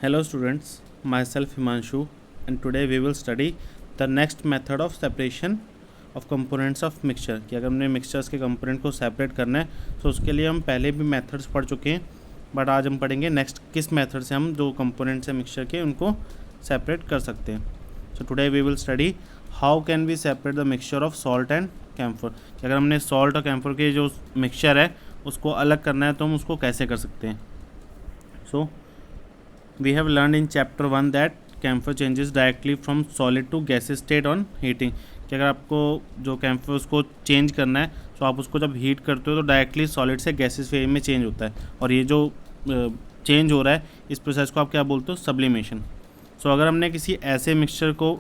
Hello students, myself Himanshu and today we will study the next method of separation of components of mixture कि अगर हमने mixtures के component को separate करना है तो उसके लिए हम पहले भी मेथड्स पढ़ चुके हैं, बट आज हम पढ़ेंगे नेक्स्ट किस मेथड से हम जो कंपोनेंट्स हैं मिक्सचर के उनको सेपरेट कर सकते हैं. So today we will study how can we separate the mixture of salt and camphor कि अगर हमने सॉल्ट और कैम्फर के जो मिक्सचर है उसको अलग करना है तो हम उसको कैसे कर सकते हैं. सो we have learned in chapter 1 that camphor changes directly from solid to gaseous state on heating कि अगर आपको जो कैम्फर उसको चेंज करना है तो आप उसको जब हीट करते हो तो डायरेक्टली सॉलिड से गैसेस फेज में चेंज होता है, और ये जो चेंज हो रहा है इस प्रोसेस को आप क्या बोलते हो, सब्लिमेशन. सो अगर हमने किसी ऐसे मिक्सचर को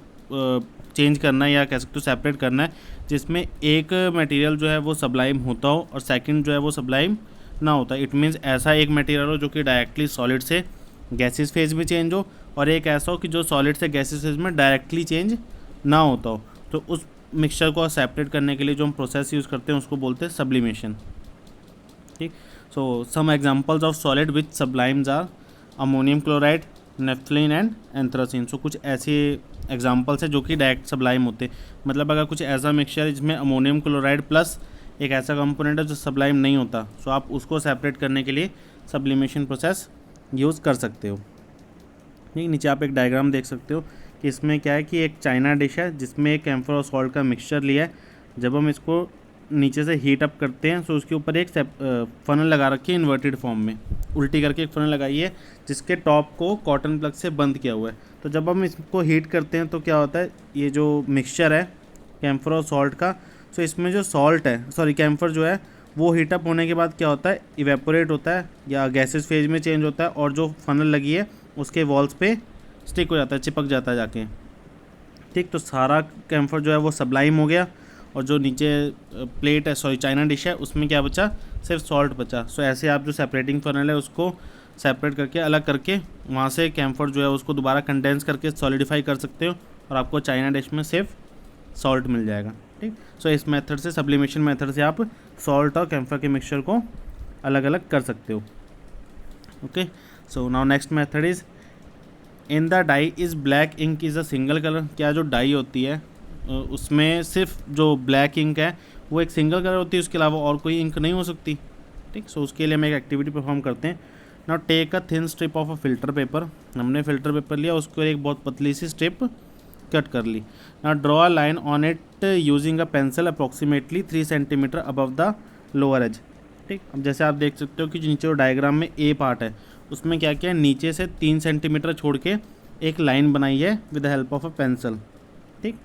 चेंज करना है या कह सकते हो सेपरेट करना है जिसमें एक मटेरियल जो है वो सब्लाइम होता हो और सेकंड जो है वो सब्लाइम ना होता, इट मीन्स ऐसा एक मटेरियल हो जो कि डायरेक्टली सॉलिड से गैसेस फेज में चेंज हो और एक ऐसा हो कि जो सॉलिड से गैसेस फेज में डायरेक्टली चेंज ना होता हो, तो उस मिक्सचर को सेपरेट करने के लिए जो हम प्रोसेस यूज़ करते हैं उसको बोलते हैं सब्लिमेशन. ठीक. So some examples of solid which sublimes are ammonium chloride, naphthalene and anthracene. So कुछ ऐसे एग्जांपल्स हैं जो कि डायरेक्ट सब्लाइम होते हैं. मतलब अगर कुछ ऐसा मिक्सचर है जिसमें अमोनियम क्लोराइड प्लस एक ऐसा कंपोनेंट है जो सब्लाइम नहीं होता, सो आप उसको सेपरेट करने के लिए सब्लिमेशन प्रोसेस यूज़ कर सकते हो. ठीक. नीचे आप एक डायग्राम देख सकते हो कि इसमें क्या है कि एक चाइना डिश है जिसमें एक कैम्फर और सॉल्ट का मिक्सचर लिया है. जब हम इसको नीचे से हीट अप करते हैं तो उसके ऊपर एक फनल लगा रखी है इन्वर्टेड फॉर्म में, उल्टी करके एक फनल लगाई है जिसके टॉप को कॉटन प्लग से बंद किया हुआ है. तो जब हम इसको हीट करते हैं तो क्या होता है, ये जो मिक्सचर है कैम्फर और सॉल्ट का, सो इसमें जो सॉल्ट है कैम्फर जो है वो हीटअप होने के बाद क्या होता है, इवेपोरेट होता है या गैसेस फेज में चेंज होता है और जो फनल लगी है उसके वॉल्स पे स्टिक हो जाता है, चिपक जाता है जाके. ठीक. तो सारा कैम्फर जो है वो सब्लाइम हो गया और जो नीचे प्लेट है चाइना डिश है उसमें क्या बचा, सिर्फ सॉल्ट बचा. सो ऐसे आप जो सेपरेटिंग फनल है उसको सेपरेट करके अलग करके वहाँ से कैम्फर जो है उसको दोबारा कंडेंस करके सॉलिडिफाई कर सकते हो और आपको चाइना डिश में सिर्फ सॉल्ट मिल जाएगा. ठीक. सो इस मेथड से, सब्लिमेशन मेथड से आप सॉल्ट और कैम्फर के मिक्सचर को अलग अलग कर सकते हो. Okay. So now next method is in the dye is black ink is a single colour. क्या जो डाई होती है उसमें सिर्फ जो ब्लैक इंक है वो एक सिंगल कलर होती है, उसके अलावा और कोई इंक नहीं हो सकती. ठीक. सो उसके लिए हम एक एक्टिविटी परफॉर्म करते हैं. Now take a thin strip of a filter paper. हमने फिल्टर पेपर लिया, उसको एक बहुत पतली सी स्ट्रिप कट कर ली. Now draw a line on it using a pencil approximately 3 centimetre above the lower edge. ठीक. अब जैसे आप देख सकते हो कि नीचे जो डायग्राम में ए पार्ट है उसमें क्या क्या है, नीचे से 3 सेंटीमीटर छोड़ के एक लाइन बनाई है with the help of a pencil. ठीक.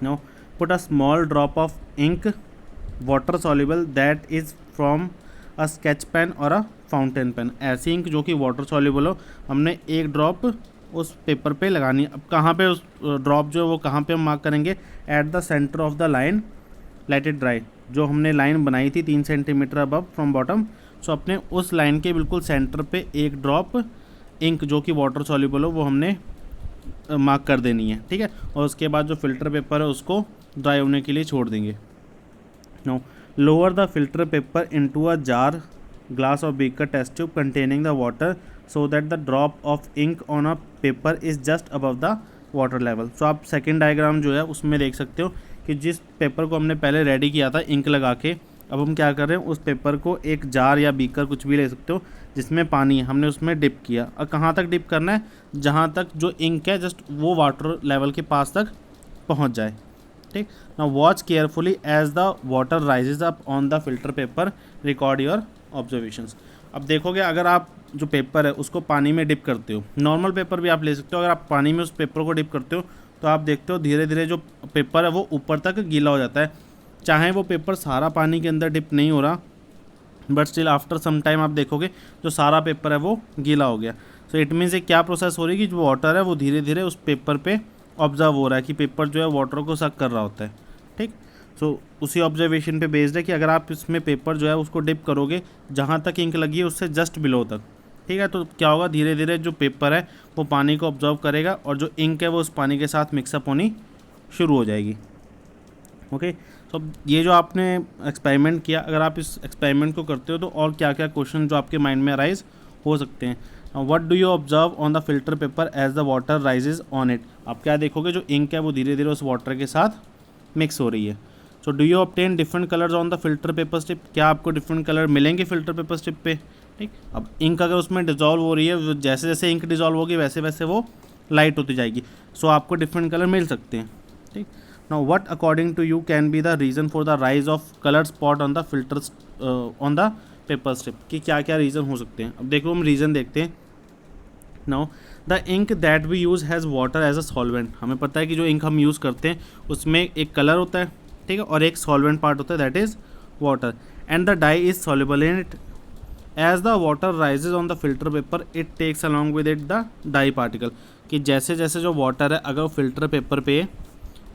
Now put a small drop of ink water soluble that is from a sketch pen और अ फाउंटेन पेन. ऐसी इंक जो कि वाटर सॉल्युबल हो, हमने एक ड्रॉप उस पेपर पे लगानी. अब कहाँ पे उस ड्रॉप जो है वो कहाँ पे हम मार्क करेंगे, at the centre of the line let it dry. जो हमने लाइन बनाई थी 3 सेंटीमीटर अबव फ्रॉम बॉटम, सो अपने उस लाइन के बिल्कुल सेंटर पे एक ड्रॉप इंक जो कि वाटर सॉल्युबल हो वो हमने मार्क कर देनी है. ठीक है. और उसके बाद जो फिल्टर पेपर है उसको ड्राई होने के लिए छोड़ देंगे. Now lower the filter paper into a jar, glass और beaker test tube containing the water so that the drop of ink on a paper is just above the water level. सो आप second diagram जो है उसमें देख सकते हो कि जिस पेपर को हमने पहले रेडी किया था इंक लगा के, अब हम क्या कर रहे हैं, उस पेपर को एक जार या बीकर कुछ भी ले सकते हो जिसमें पानी है, हमने उसमें डिप किया. और कहाँ तक डिप करना है, जहाँ तक जो इंक है जस्ट वो वाटर लेवल के पास तक पहुँच जाए. ठीक. Now watch carefully as the water rises up on the filter paper, record your observations. अब देखोगे अगर आप जो पेपर है उसको पानी में डिप करते हो, नॉर्मल पेपर भी आप ले सकते हो, अगर आप पानी में उस पेपर को डिप करते हो तो आप देखते हो धीरे धीरे जो पेपर है वो ऊपर तक गीला हो जाता है. चाहे वो पेपर सारा पानी के अंदर डिप नहीं हो रहा, but still after some time आप देखोगे जो सारा पेपर है वो गीला हो गया. सो इट मीन्स एक क्या प्रोसेस हो रही है कि जो वाटर है वो धीरे धीरे उस पेपर पे ऑब्जर्व हो रहा है कि पेपर जो है वाटर को सक कर रहा होता है. ठीक. सो उसी ऑब्जर्वेशन पे बेस्ड है कि अगर आप इसमें पेपर जो है उसको डिप करोगे जहाँ तक इंक लगी है उससे जस्ट बिलो तक, ठीक है, तो क्या होगा, धीरे धीरे जो पेपर है वो पानी को ऑब्जर्व करेगा और जो इंक है वो उस पानी के साथ मिक्सअप होनी शुरू हो जाएगी. ओके. तो ये जो आपने एक्सपेरिमेंट किया, अगर आप इस एक्सपेरिमेंट को करते हो तो और क्या क्या क्वेश्चन जो आपके माइंड में अराइज हो सकते हैं. What do you observe on the filter paper as the water rises on it, आप क्या देखोगे, जो इंक है वो धीरे धीरे उस वाटर के साथ मिक्स हो रही है। So do you obtain different colours on the filter paper strip, क्या आपको डिफरेंट कलर मिलेंगे फिल्टर पेपर स्ट्रिप पे, ठीक। अब इंक अगर उसमें डिजॉल्व हो रही है, जैसे जैसे इंक डिजॉल्व होगी वैसे वैसे वो लाइट होती जाएगी, सो आपको डिफरेंट कलर मिल सकते हैं, ठीक। Now what according to you can be the reason for the rise of colour spot on the filters on the paper strip, कि क्या क्या रीज़न हो सकते हैं। अब देखो हम रीज़न देखते हैं। Now the ink that we use has water as a solvent, हमें पता है कि जो इंक हम यूज़ करते हैं उसमें एक कलर होता है, ठीक है, और एक सॉल्वेंट पार्ट होता है that is water, and the dye is soluble in it, as the water rises on the filter paper it takes along with it the dye particle, कि जैसे जैसे जो वाटर है अगर वो फिल्टर पेपर पे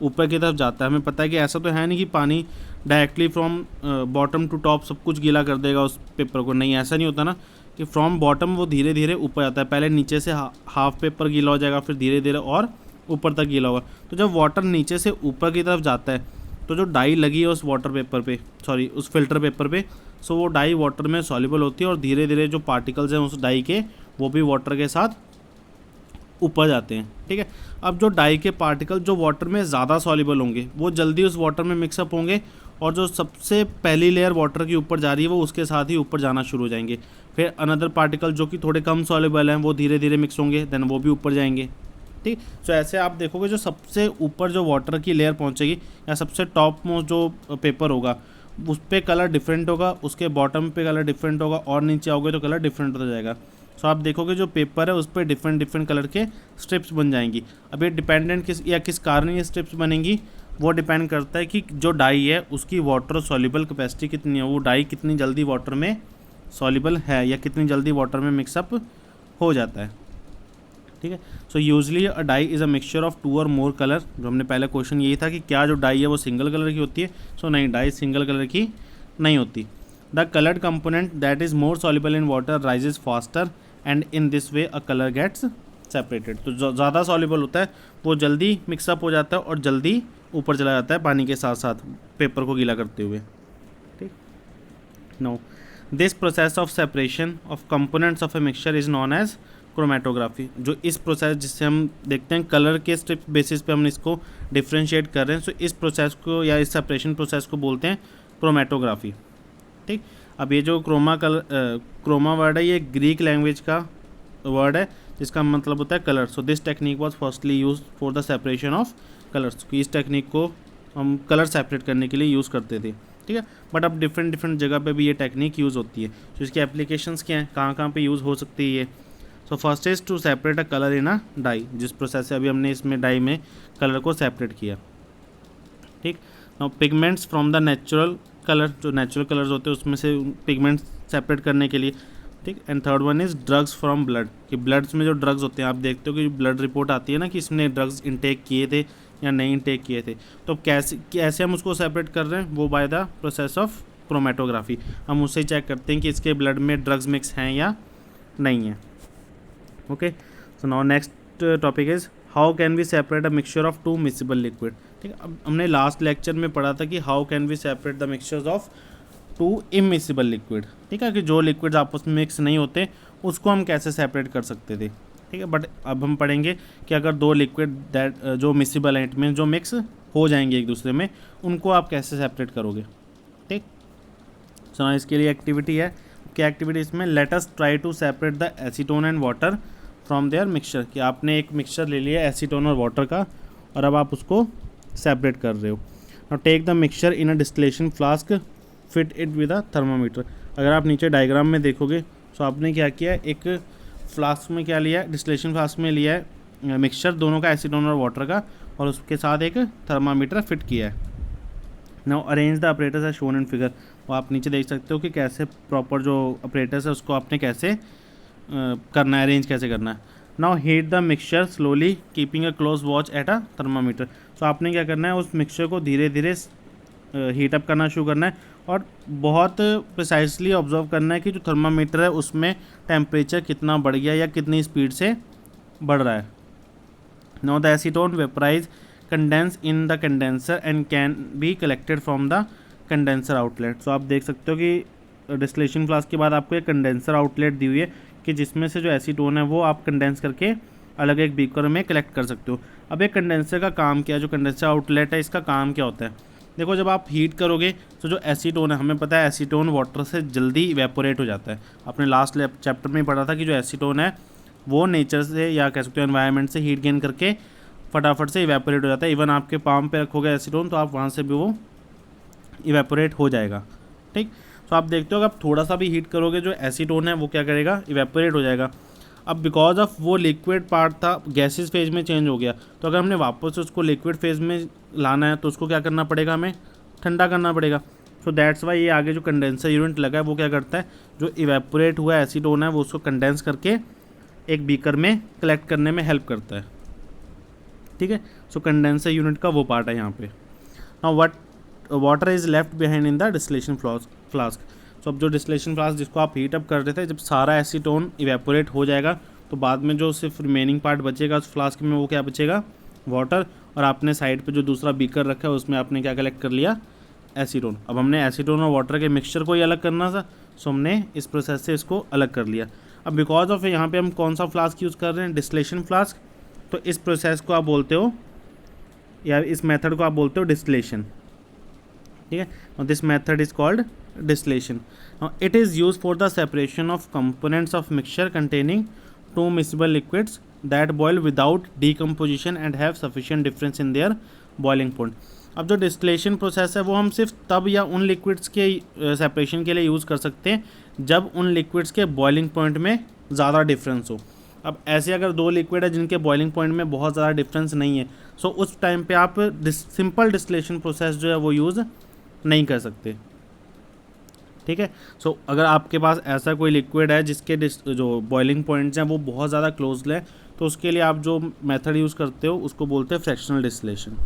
ऊपर की तरफ जाता है, हमें पता है कि ऐसा तो है नहीं कि पानी directly from bottom to top सब कुछ गीला कर देगा उस पेपर को, नहीं ऐसा नहीं होता ना, कि फ्रॉम बॉटम वो धीरे धीरे ऊपर जाता है, पहले नीचे से हाफ पेपर गीला हो जाएगा, फिर धीरे धीरे और ऊपर तक गीला होगा। तो जब वाटर नीचे से ऊपर की तरफ जाता है तो जो डाई लगी है उस वाटर पेपर पे, सॉरी उस फिल्टर पेपर पे, सो वो डाई वाटर में सॉल्युबल होती है और धीरे धीरे जो पार्टिकल्स हैं उस डाई के वो भी वाटर के साथ ऊपर जाते हैं, ठीक है। अब जो डाई के पार्टिकल जो वाटर में ज़्यादा सॉल्युबल होंगे वो जल्दी उस वाटर में मिक्सअप होंगे, और जो सबसे पहली लेयर वाटर की ऊपर जा रही है वो उसके साथ ही ऊपर जाना शुरू हो जाएंगे। फिर अनदर पार्टिकल जो कि थोड़े कम सॉल्युबल हैं वो धीरे धीरे मिक्स होंगे, देन वो भी ऊपर जाएंगे, ठीक। सो ऐसे आप देखोगे जो सबसे ऊपर जो वाटर की लेयर पहुंचेगी या सबसे टॉप मोस्ट जो पेपर होगा उस पर कलर डिफरेंट होगा, उसके बॉटम पे कलर डिफरेंट होगा, और नीचे आओगे तो कलर डिफरेंट हो जाएगा। सो आप देखोगे जो पेपर है उस पर डिफरेंट डिफरेंट कलर के स्ट्रिप्स बन जाएंगी। अब ये डिपेंडेंट किस कारण ये स्ट्रिप्स बनेंगी, वो डिपेंड करता है कि जो डाई है उसकी वाटर सॉल्युबल कैपेसिटी कितनी है, वो डाई कितनी जल्दी वाटर में सॉल्युबल है या कितनी जल्दी वाटर में मिक्सअप हो जाता है, ठीक है। So usually a dye is a mixture of 2 or more colour, जो हमने पहले क्वेश्चन यही था कि क्या जो डाई है वो सिंगल कलर की होती है, सो नहीं, डाई सिंगल कलर की नहीं होती। The coloured component that is more soluble in water rises faster and in this way a colour gets separated, तो जो ज़्यादा सॉल्युबल होता है वो जल्दी मिक्सअप हो जाता है और जल्दी ऊपर चला जाता है पानी के साथ साथ पेपर को गीला करते हुए, ठीक। Now this process of separation of components of a mixture is known as chromatography, जो इस प्रोसेस जिससे हम देखते हैं कलर के स्ट्रिप बेसिस पे हम इसको डिफ्रेंशिएट कर रहे हैं, सो इस प्रोसेस को या इस सेपरेशन प्रोसेस को बोलते हैं क्रोमेटोग्राफी, ठीक। अब ये जो क्रोमा वर्ड है ये ग्रीक लैंग्वेज का वर्ड है जिसका मतलब होता है colour. So this technique was firstly use for the separation of colours, इस टेक्निक को हम कलर सेपरेट करने के लिए यूज़ करते थे, ठीक है। बट अब डिफरेंट डिफरेंट जगह पे भी ये टेक्निक यूज़ होती है। तो इसकी एप्लीकेशंस क्या हैं, कहाँ कहाँ पे यूज़ हो सकती है ये। So first is to separate a colour in a dye, जिस प्रोसेस से अभी हमने इसमें डाई में कलर को सेपरेट किया, ठीक। Now pigments from the natural colour, जो नेचुरल कलर्स होते हैं उसमें से पिगमेंट्स सेपरेट करने के लिए, ठीक। And third one is drugs from blood, कि ब्लड्स में जो ड्रग्स होते हैं आप देखते हो कि ब्लड रिपोर्ट आती है ना कि इसने ड्रग्स इंटेक किए थे या नहीं इंटेक किए थे, तो कैसे हम उसको सेपरेट कर रहे हैं, वो by the process of chromatography. हम उससे चेक करते हैं कि इसके ब्लड में ड्रग्स मिक्स हैं या नहीं है, okay. So now next topic is how can we separate a mixture of 2 miscible liquid, ठीक है। अब हमने लास्ट लेक्चर में पढ़ा था कि how can we separate the mixtures of 2 immiscible liquid, ठीक है, कि जो लिक्विड्स आपस में मिक्स नहीं होते उसको हम कैसे सेपरेट कर सकते थे, ठीक है। बट अब हम पढ़ेंगे कि अगर 2 लिक्विड दैट जो मिक्सिबल हैं में जो मिक्स हो जाएंगे एक दूसरे में, उनको आप कैसे सेपरेट करोगे, ठीक। सो इसके लिए एक्टिविटी है, क्या एक्टिविटी इसमें, let us try to separate the acetone and water from their mixture, कि आपने एक मिक्सचर ले लिया एसीटोन और वाटर का और अब आप उसको सेपरेट कर रहे हो। Now take the mixture in a distillation flask, fit it with a thermometer. अगर आप नीचे डायग्राम में देखोगे तो आपने क्या किया है, एक फ्लास्क में क्या लिया है, डिस्टिलेशन फ्लास्क में लिया है मिक्सचर दोनों का, एसीटोन और वाटर का, और उसके साथ एक थर्मामीटर फिट किया है। Now arrange the operators as shown in figure, वो आप नीचे देख सकते हो कि कैसे प्रॉपर जो ऑपरेटर्स है उसको आपने कैसे करना है, अरेंज कैसे करना है। Now heat the mixture slowly keeping a close watch at a thermometer, तो आपने क्या करना है, उस मिक्सचर को धीरे धीरे हीटअप करना शुरू करना है और बहुत प्रिसाइसली ऑब्जर्व करना है कि जो थर्मामीटर है उसमें टेम्परेचर कितना बढ़ गया या कितनी स्पीड से बढ़ रहा है। Now the acetone vaporise condense in the condenser and can be collected from the condenser outlet. So आप देख सकते हो कि डिस्टिलेशन फ्लास्क के बाद आपको एक कंडेंसर आउटलेट दी हुई है कि जिसमें से जो एसीटोन है वो आप कंडेंस करके अलग एक बीकर में कलेक्ट कर सकते हो। अब एक कंडेंसर का काम क्या है, जो कंडेंसर आउटलेट है इसका काम क्या होता है? देखो, जब आप हीट करोगे तो जो एसीटोन है, हमें पता है एसीटोन वाटर से जल्दी इवेपोरेट हो जाता है। आपने लास्ट चैप्टर में पढ़ा था कि जो एसीटोन है वो नेचर से या कह सकते हो एनवायरनमेंट से हीट गेन करके फटाफट से इवेपोरेट हो जाता है। इवन आपके पाम पे रखोगे एसीटोन तो आप वहाँ से भी वो इवेपोरेट हो जाएगा। ठीक, तो आप देखते हो अगर आप थोड़ा सा भी हीट करोगे जो एसीटोन है वो क्या करेगा, इवेपोरेट हो जाएगा। अब बिकॉज ऑफ वो लिक्विड पार्ट था गैसेस फेज में चेंज हो गया, तो अगर हमने वापस उसको लिक्विड फेज में लाना है तो उसको क्या करना पड़ेगा, हमें ठंडा करना पड़ेगा। सो दैट्स वाई ये आगे जो कंडेंसर यूनिट लगा है वो क्या करता है, जो इवेपोरेट हुआ एसीटोन है वो उसको कंडेंस करके एक बीकर में कलेक्ट करने में हेल्प करता है। ठीक है, सो कंडेंसर यूनिट का वो पार्ट है यहाँ पे। Now water is left behind in the distillation flask. So अब जो डिस्टिलेशन फ्लास्क जिसको आप हीट अप कर रहे थे, जब सारा एसीटोन इवेपोरेट हो जाएगा तो बाद में जो सिर्फ रिमेनिंग पार्ट बचेगा उस फ्लास्क में वो क्या बचेगा, वाटर। और आपने साइड पे जो दूसरा बीकर रखा है उसमें आपने क्या कलेक्ट कर लिया, एसीटोन। अब हमने एसीटोन और वाटर के मिक्सचर को ही अलग करना था, सो हमने इस प्रोसेस से इसको अलग कर लिया। अब बिकॉज ऑफ यहाँ पे हम कौन सा फ्लास्क यूज़ कर रहे हैं, डिस्टिलेशन फ्लास्क, तो इस प्रोसेस को आप बोलते हो या इस मेथड को आप बोलते हो डिस्टिलेशन। ठीक है, और this method is called distillation. Now it is used for the separation of components of mixture containing two miscible liquids that boil without decomposition and have sufficient difference in their boiling point. अब जो distillation process है वो हम सिर्फ तब या उन liquids के सेपरेशन के लिए यूज़ कर सकते हैं जब उन लिक्विड्स के बॉइलिंग पॉइंट में ज़्यादा डिफरेंस हो। अब ऐसे अगर दो लिक्विड है जिनके बॉइलिंग पॉइंट में बहुत ज़्यादा डिफरेंस नहीं है, सो उस टाइम पे आप सिंपल डिस्टिलेशन प्रोसेस जो है वो यूज़ नहीं कर सकते। ठीक है, सो अगर आपके पास ऐसा कोई लिक्विड है जिसके जो बॉइलिंग पॉइंट्स हैं वो बहुत ज़्यादा क्लोज है, तो उसके लिए आप जो मेथड यूज़ करते हो उसको बोलते हैं फ्रैक्शनल डिस्टिलेशन।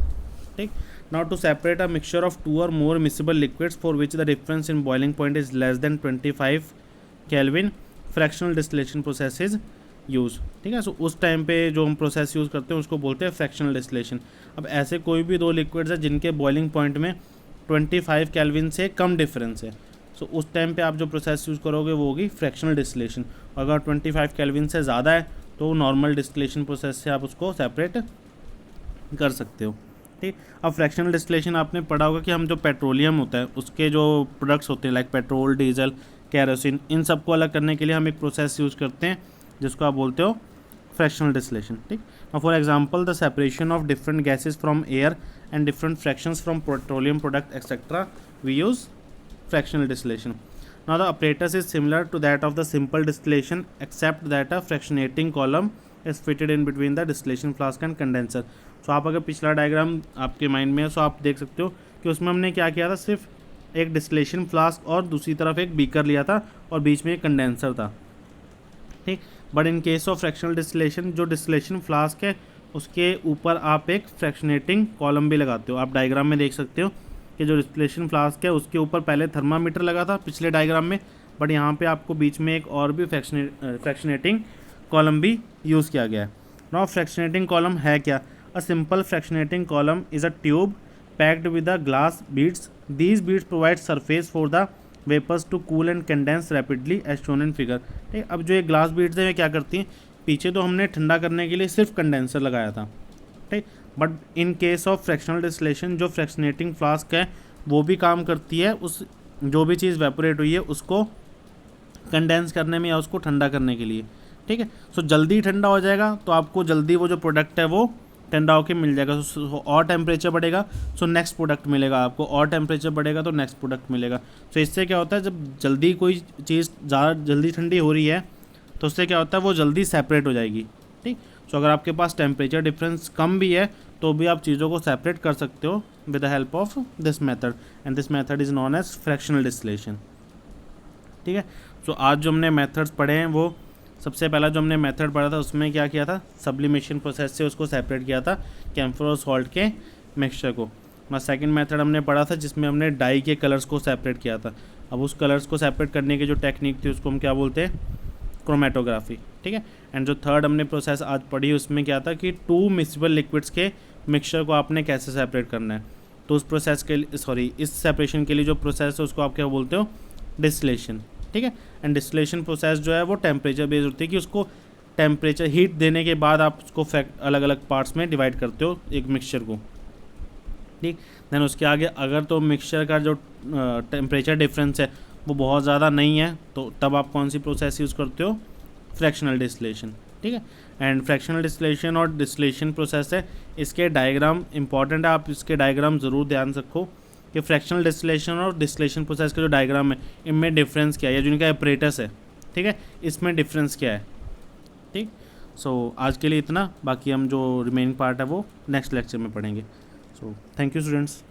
ठीक, now to separate a mixture of two और more miscible liquids for which the difference in boiling point is less than 25 kelvin, fractional distillation process is use. ठीक है, सो उस टाइम पे जो हम प्रोसेस यूज़ करते हैं उसको बोलते हैं फ्रैक्शनल डिस्टिलेशन। अब ऐसे कोई भी दो लिक्विड्स हैं जिनके बॉइलिंग पॉइंट में 25 केल्विन से कम डिफरेंस है, सो उस टाइम पे आप जो प्रोसेस यूज़ करोगे वो होगी फ्रैक्शनल डिस्टिलेशन। अगर 25 केल्विन से ज़्यादा है तो नॉर्मल डिस्टिलेशन प्रोसेस से आप उसको सेपरेट कर सकते हो। ठीक, अब फ्रैक्शनल डिस्टिलेशन आपने पढ़ा होगा कि हम जो पेट्रोलियम होता है उसके जो प्रोडक्ट्स होते हैं लाइक पेट्रोल, डीजल, कैरोसिन, इन सब को अलग करने के लिए हम एक प्रोसेस यूज़ करते हैं जिसको आप बोलते हो फ्रैक्शनल डिस्टिलेशन। ठीक, for example the separation of different gases from air and different fractions from petroleum product etcetera we use fractional distillation. Now the apparatus is similar to that of the simple distillation except that a fractionating column is fitted in between the distillation flask and condenser. So आप अगर पिछला diagram आपके mind में है तो आप देख सकते हो कि उसमें हमने क्या किया था, सिर्फ एक डिस्टिलेशन फ्लास्क और दूसरी तरफ एक बीकर लिया था और बीच में एक कंडेंसर था। ठीक, but in case of fractional distillation जो डिस्टिलेशन फ्लास्क है उसके ऊपर आप एक फ्रैक्शनेटिंग कॉलम भी लगाते हो। आप डायग्राम में देख सकते हो कि जो डिस्टिलेशन फ्लास्क है उसके ऊपर पहले थर्मामीटर लगा था पिछले डायग्राम में, बट यहाँ पे आपको बीच में एक और भी फ्रैक्शनेटिंग कॉलम भी यूज़ किया गया है। नाउ फ्रैक्शनेटिंग कॉलम है क्या? A simple fractionating column is a tube packed with a glass beads. These beads provide surface for the vapours to cool and condense rapidly as shown in figure. ठीक, अब जो ये glass beads है क्या करती हैं, पीछे तो हमने ठंडा करने के लिए सिर्फ कंडेंसर लगाया था। ठीक, but in case of fractional distillation जो फ्रैक्शनेटिंग फ्लास्क है वो भी काम करती है उस जो भी चीज़ वेपोरेट हुई है उसको कंडेंस करने में या उसको ठंडा करने के लिए। ठीक है, सो जल्दी ठंडा हो जाएगा तो आपको जल्दी वो जो प्रोडक्ट है वो ठंडा होकर मिल जाएगा। और टेम्परेचर बढ़ेगा सो नेक्स्ट प्रोडक्ट मिलेगा आपको, और टेम्परेचर बढ़ेगा तो नेक्स्ट प्रोडक्ट मिलेगा। सो इससे क्या होता है, जब जल्दी कोई चीज़ ज़्यादा जल्दी ठंडी हो रही है तो उससे क्या होता है वो जल्दी सेपरेट हो जाएगी। ठीक, सो अगर आपके पास टेम्परेचर डिफरेंस कम भी है तो भी आप चीज़ों को सेपरेट कर सकते हो with the help of this method, and this method is known as fractional distillation. ठीक है, सो आज जो हमने मेथड्स पढ़े हैं वो सबसे पहला जो हमने मेथड पढ़ा था उसमें क्या किया था, सब्लिमेशन प्रोसेस से उसको सेपरेट किया था कैम्फर और सॉल्ट के मिक्सचर को। और सेकंड मेथड हमने पढ़ा था जिसमें हमने डाई के कलर्स को सेपरेट किया था। अब उस कलर्स को सेपरेट करने की जो टेक्निक थी उसको हम क्या बोलते हैं, क्रोमेटोग्राफी। ठीक है, एंड जो थर्ड हमने प्रोसेस आज पढ़ी उसमें क्या था कि टू मिक्सिबल लिक्विड्स के मिक्सचर को आपने कैसे सेपरेट करना है, तो उस प्रोसेस के लिए इस सेपरेशन के लिए जो प्रोसेस है उसको आप क्या बोलते हो, डिस्टिलेशन। ठीक है। एंड डिस्टिलेशन प्रोसेस जो है वो टेम्परेचर बेस्ड होती है कि उसको टेम्परेचर हीट देने के बाद आप उसको अलग अलग पार्ट्स में डिवाइड करते हो एक मिक्सचर को, ठीक। देन उसके आगे अगर तो मिक्सचर का जो टेम्परेचर डिफरेंस है वो बहुत ज़्यादा नहीं है तो तब आप कौन सी प्रोसेस यूज़ करते हो, फ्रैक्शनल डिस्टिलेशन, ठीक है। एंड फ्रैक्शनल डिस्टिलेशन और डिस्टिलेशन प्रोसेस है, इसके डायग्राम इंपॉर्टेंट है, आप इसके डायग्राम ज़रूर ध्यान रखो कि फ्रैक्शनल डिस्टिलेशन और डिस्टिलेशन प्रोसेस का जो डायग्राम है इनमें डिफरेंस क्या है, या जो इनका अपरेटस है, ठीक है, इसमें डिफरेंस क्या है, ठीक। सो आज के लिए इतना, बाकी हम जो रिमेनिंग पार्ट है वो नेक्स्ट लेक्चर में पढ़ेंगे। So thank you students.